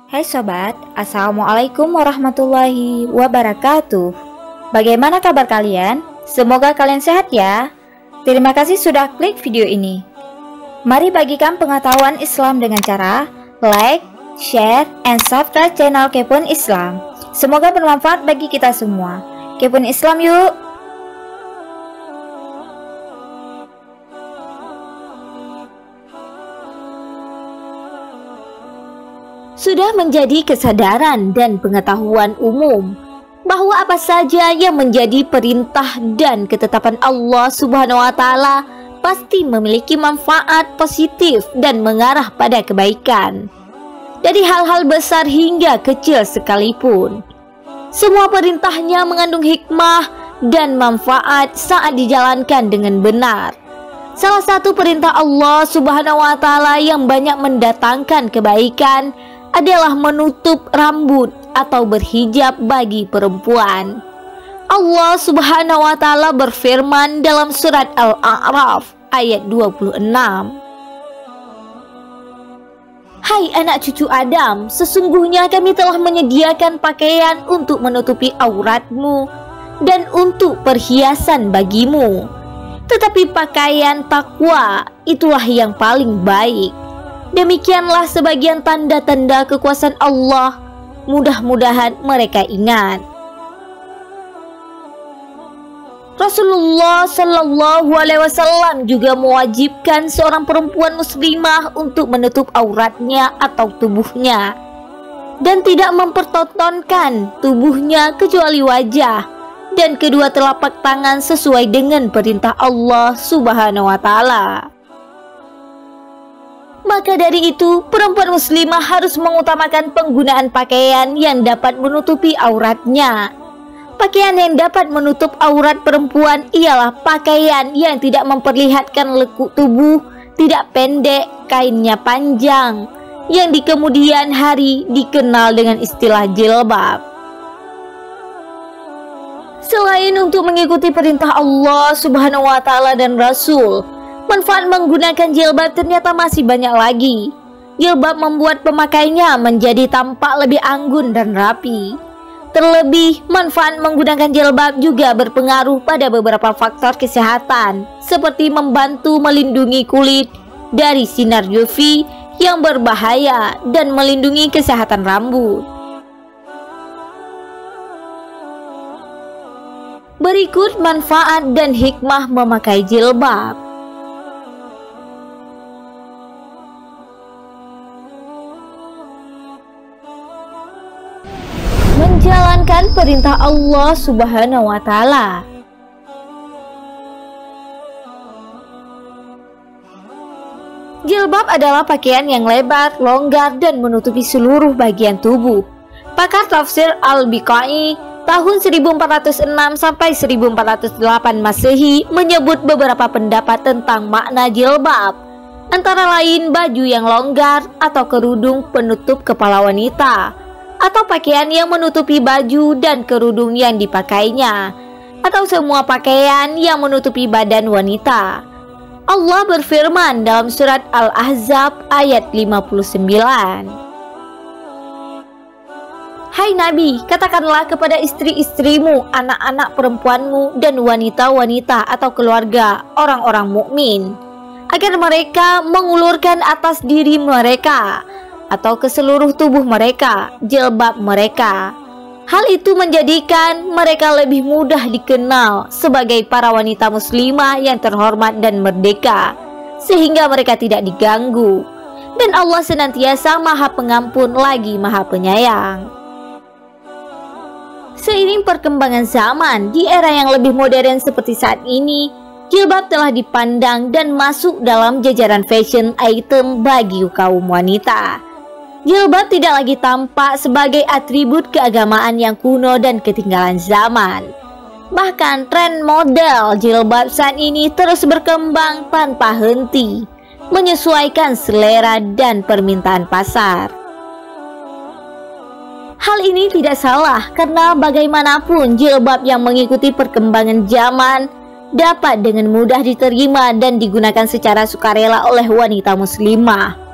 Hai sobat, Assalamualaikum warahmatullahi wabarakatuh. Bagaimana kabar kalian? Semoga kalian sehat ya. Terima kasih sudah klik video ini. Mari bagikan pengetahuan Islam dengan cara like, share, and subscribe channel Kepoin Islam. Semoga bermanfaat bagi kita semua. Kepoin Islam yuk. Sudah menjadi kesadaran dan pengetahuan umum bahwa apa saja yang menjadi perintah dan ketetapan Allah Subhanahu wa Ta'ala pasti memiliki manfaat positif dan mengarah pada kebaikan. Dari hal-hal besar hingga kecil sekalipun, semua perintahnya mengandung hikmah dan manfaat saat dijalankan dengan benar. Salah satu perintah Allah Subhanahu wa Ta'ala yang banyak mendatangkan kebaikan adalah menutup rambut atau berhijab bagi perempuan. Allah Subhanahu wa Ta'ala berfirman dalam surat Al-A'raf ayat 26. Hai anak cucu Adam, sesungguhnya kami telah menyediakan pakaian untuk menutupi auratmu dan untuk perhiasan bagimu. Tetapi pakaian takwa itulah yang paling baik. Demikianlah sebagian tanda-tanda kekuasaan Allah. Mudah-mudahan mereka ingat. Rasulullah Shallallahu Alaihi Wasallam juga mewajibkan seorang perempuan muslimah untuk menutup auratnya atau tubuhnya dan tidak mempertontonkan tubuhnya kecuali wajah dan kedua telapak tangan sesuai dengan perintah Allah Subhanahu wa Ta'ala. Maka dari itu, perempuan muslimah harus mengutamakan penggunaan pakaian yang dapat menutupi auratnya. Pakaian yang dapat menutup aurat perempuan ialah pakaian yang tidak memperlihatkan lekuk tubuh, tidak pendek, kainnya panjang, yang di kemudian hari dikenal dengan istilah jilbab. Selain untuk mengikuti perintah Allah Subhanahu wa Ta'ala dan Rasul, manfaat menggunakan jilbab ternyata masih banyak lagi. Jilbab membuat pemakainya menjadi tampak lebih anggun dan rapi. Terlebih, manfaat menggunakan jilbab juga berpengaruh pada beberapa faktor kesehatan, seperti membantu melindungi kulit dari sinar UV yang berbahaya dan melindungi kesehatan rambut. Berikut manfaat dan hikmah memakai jilbab. Menjalankan perintah Allah Subhanahu wa Ta'ala. Jilbab adalah pakaian yang lebar, longgar, dan menutupi seluruh bagian tubuh. Pakar tafsir Al-Biqai tahun 1406 sampai 1408 Masehi menyebut beberapa pendapat tentang makna jilbab, antara lain baju yang longgar atau kerudung penutup kepala wanita, atau pakaian yang menutupi baju dan kerudung yang dipakainya, atau semua pakaian yang menutupi badan wanita. Allah berfirman dalam surat Al-Ahzab ayat 59. Hai Nabi, katakanlah kepada istri-istrimu, anak-anak perempuanmu, dan wanita-wanita atau keluarga orang-orang mukmin, agar mereka mengulurkan atas diri mereka atau ke seluruh tubuh mereka jilbab mereka. Hal itu menjadikan mereka lebih mudah dikenal sebagai para wanita muslimah yang terhormat dan merdeka, sehingga mereka tidak diganggu. Dan Allah senantiasa Maha Pengampun lagi Maha Penyayang. Seiring perkembangan zaman, di era yang lebih modern seperti saat ini, jilbab telah dipandang dan masuk dalam jajaran fashion item bagi kaum wanita. Jilbab tidak lagi tampak sebagai atribut keagamaan yang kuno dan ketinggalan zaman. Bahkan tren model jilbab saat ini terus berkembang tanpa henti, menyesuaikan selera dan permintaan pasar. Hal ini tidak salah karena bagaimanapun jilbab yang mengikuti perkembangan zaman dapat dengan mudah diterima dan digunakan secara sukarela oleh wanita muslimah.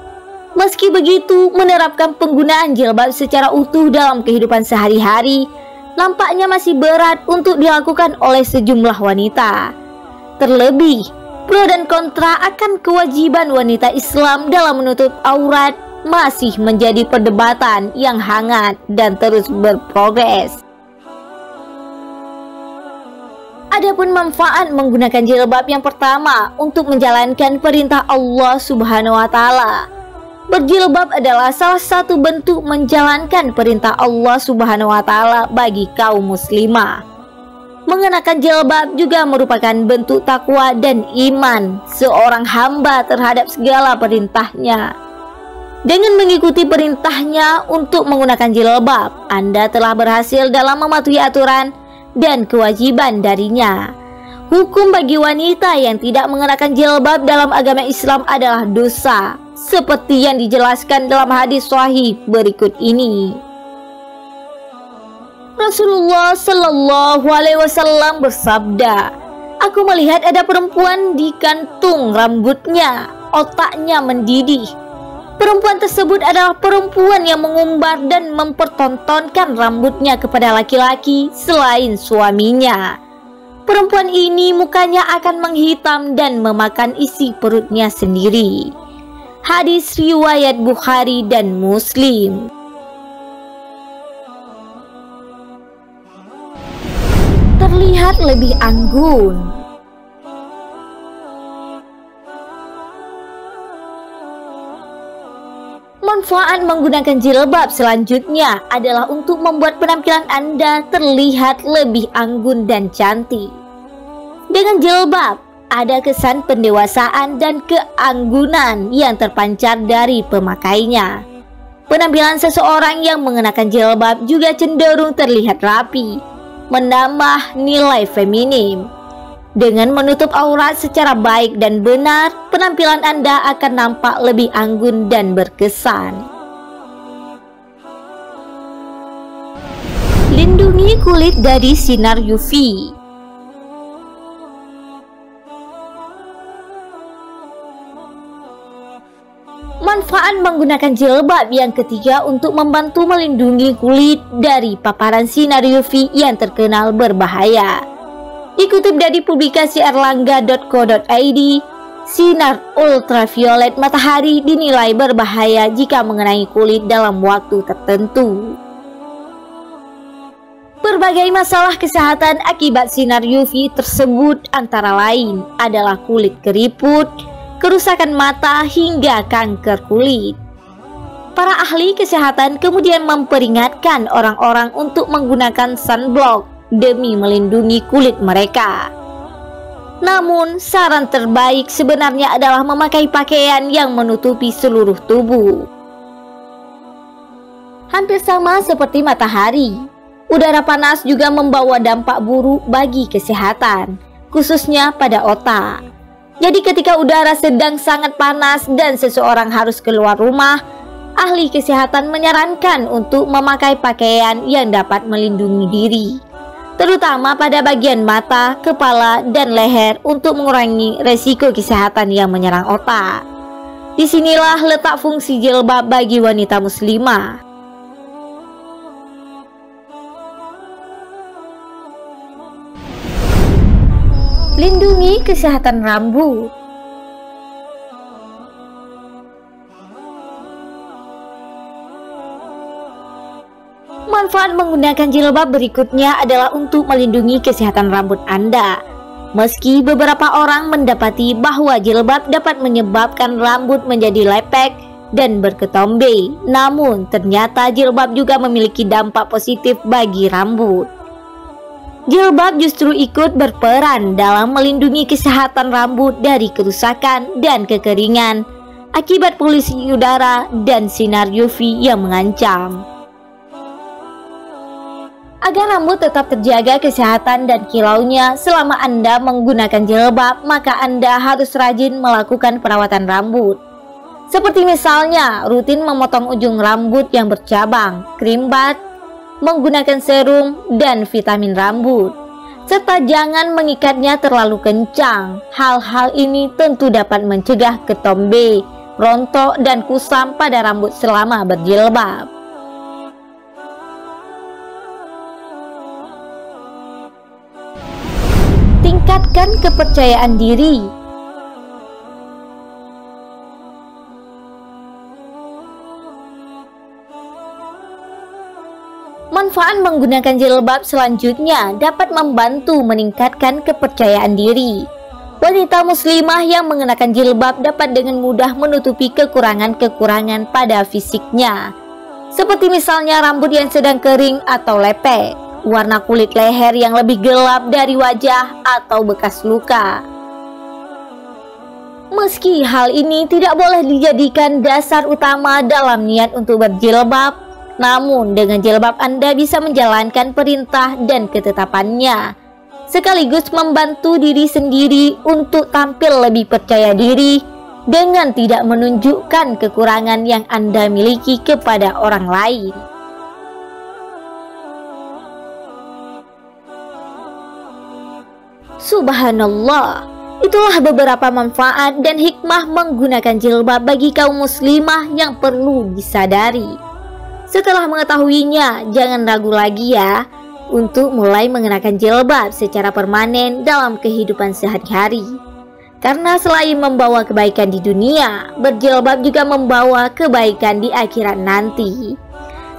Meski begitu, menerapkan penggunaan jilbab secara utuh dalam kehidupan sehari-hari nampaknya masih berat untuk dilakukan oleh sejumlah wanita. Terlebih, pro dan kontra akan kewajiban wanita Islam dalam menutup aurat masih menjadi perdebatan yang hangat dan terus berprogres. Adapun manfaat menggunakan jilbab yang pertama untuk menjalankan perintah Allah Subhanahu wa taala. Berjilbab adalah salah satu bentuk menjalankan perintah Allah Subhanahu wa taala bagi kaum muslimah. Mengenakan jilbab juga merupakan bentuk takwa dan iman seorang hamba terhadap segala perintahnya. Dengan mengikuti perintahnya untuk menggunakan jilbab, Anda telah berhasil dalam mematuhi aturan dan kewajiban darinya. Hukum bagi wanita yang tidak mengenakan jilbab dalam agama Islam adalah dosa, seperti yang dijelaskan dalam hadis sahih berikut ini. Rasulullah Shallallahu Alaihi Wasallam bersabda, "Aku melihat ada perempuan digantung rambutnya, otaknya mendidih. Perempuan tersebut adalah perempuan yang mengumbar dan mempertontonkan rambutnya kepada laki-laki selain suaminya. Perempuan ini mukanya akan menghitam dan memakan isi perutnya sendiri." Hadis riwayat Bukhari dan Muslim. Terlihat lebih anggun. Manfaat menggunakan jilbab selanjutnya adalah untuk membuat penampilan Anda terlihat lebih anggun dan cantik. Dengan jilbab, ada kesan pendewasaan dan keanggunan yang terpancar dari pemakainya. Penampilan seseorang yang mengenakan jilbab juga cenderung terlihat rapi, menambah nilai feminim. Dengan menutup aurat secara baik dan benar, penampilan Anda akan nampak lebih anggun dan berkesan. Lindungi kulit dari sinar UV. Manfaat menggunakan jilbab yang ketiga untuk membantu melindungi kulit dari paparan sinar UV yang terkenal berbahaya. Dikutip dari publikasi erlangga.co.id, sinar ultraviolet matahari dinilai berbahaya jika mengenai kulit dalam waktu tertentu. Berbagai masalah kesehatan akibat sinar UV tersebut antara lain adalah kulit keriput, kerusakan mata hingga kanker kulit. Para ahli kesehatan kemudian memperingatkan orang-orang untuk menggunakan sunblock demi melindungi kulit mereka. Namun, saran terbaik sebenarnya adalah memakai pakaian yang menutupi seluruh tubuh. Hampir sama seperti matahari, udara panas juga membawa dampak buruk bagi kesehatan, khususnya pada otak. Jadi ketika udara sedang sangat panas dan seseorang harus keluar rumah, ahli kesehatan menyarankan untuk memakai pakaian yang dapat melindungi diri, terutama pada bagian mata, kepala, dan leher untuk mengurangi resiko kesehatan yang menyerang otak. Disinilah letak fungsi jilbab bagi wanita muslimah. Lindungi kesehatan rambut. Manfaat menggunakan jilbab berikutnya adalah untuk melindungi kesehatan rambut Anda. Meski beberapa orang mendapati bahwa jilbab dapat menyebabkan rambut menjadi lepek dan berketombe, namun ternyata jilbab juga memiliki dampak positif bagi rambut. Jilbab justru ikut berperan dalam melindungi kesehatan rambut dari kerusakan dan kekeringan akibat polusi udara dan sinar UV yang mengancam. Agar rambut tetap terjaga kesehatan dan kilaunya selama Anda menggunakan jilbab, maka Anda harus rajin melakukan perawatan rambut. Seperti misalnya rutin memotong ujung rambut yang bercabang, krimbat, menggunakan serum dan vitamin rambut, serta jangan mengikatnya terlalu kencang. Hal-hal ini tentu dapat mencegah ketombe rontok, dan kusam pada rambut selama berjilbab. Tingkatkan kepercayaan diri. Manfaat menggunakan jilbab selanjutnya dapat membantu meningkatkan kepercayaan diri. Wanita muslimah yang mengenakan jilbab dapat dengan mudah menutupi kekurangan-kekurangan pada fisiknya, seperti misalnya rambut yang sedang kering atau lepek, warna kulit leher yang lebih gelap dari wajah, atau bekas luka. Meski hal ini tidak boleh dijadikan dasar utama dalam niat untuk berjilbab, namun dengan jilbab Anda bisa menjalankan perintah dan ketetapannya, sekaligus membantu diri sendiri untuk tampil lebih percaya diri dengan tidak menunjukkan kekurangan yang Anda miliki kepada orang lain. Subhanallah, itulah beberapa manfaat dan hikmah menggunakan jilbab bagi kaum muslimah yang perlu disadari. Setelah mengetahuinya, jangan ragu lagi ya untuk mulai mengenakan jilbab secara permanen dalam kehidupan sehari-hari. Karena selain membawa kebaikan di dunia, berjilbab juga membawa kebaikan di akhirat nanti.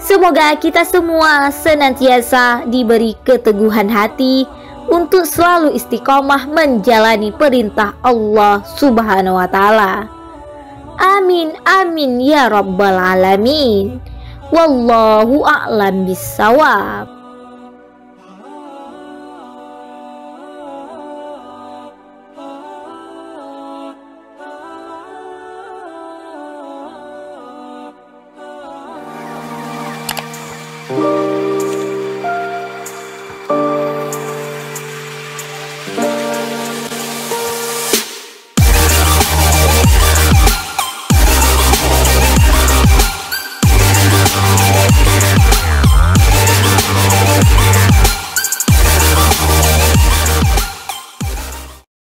Semoga kita semua senantiasa diberi keteguhan hati untuk selalu istiqomah menjalani perintah Allah Subhanahu wa Ta'ala. Amin, amin ya Rabbal Alamin. Wallahu a'lam bissawab.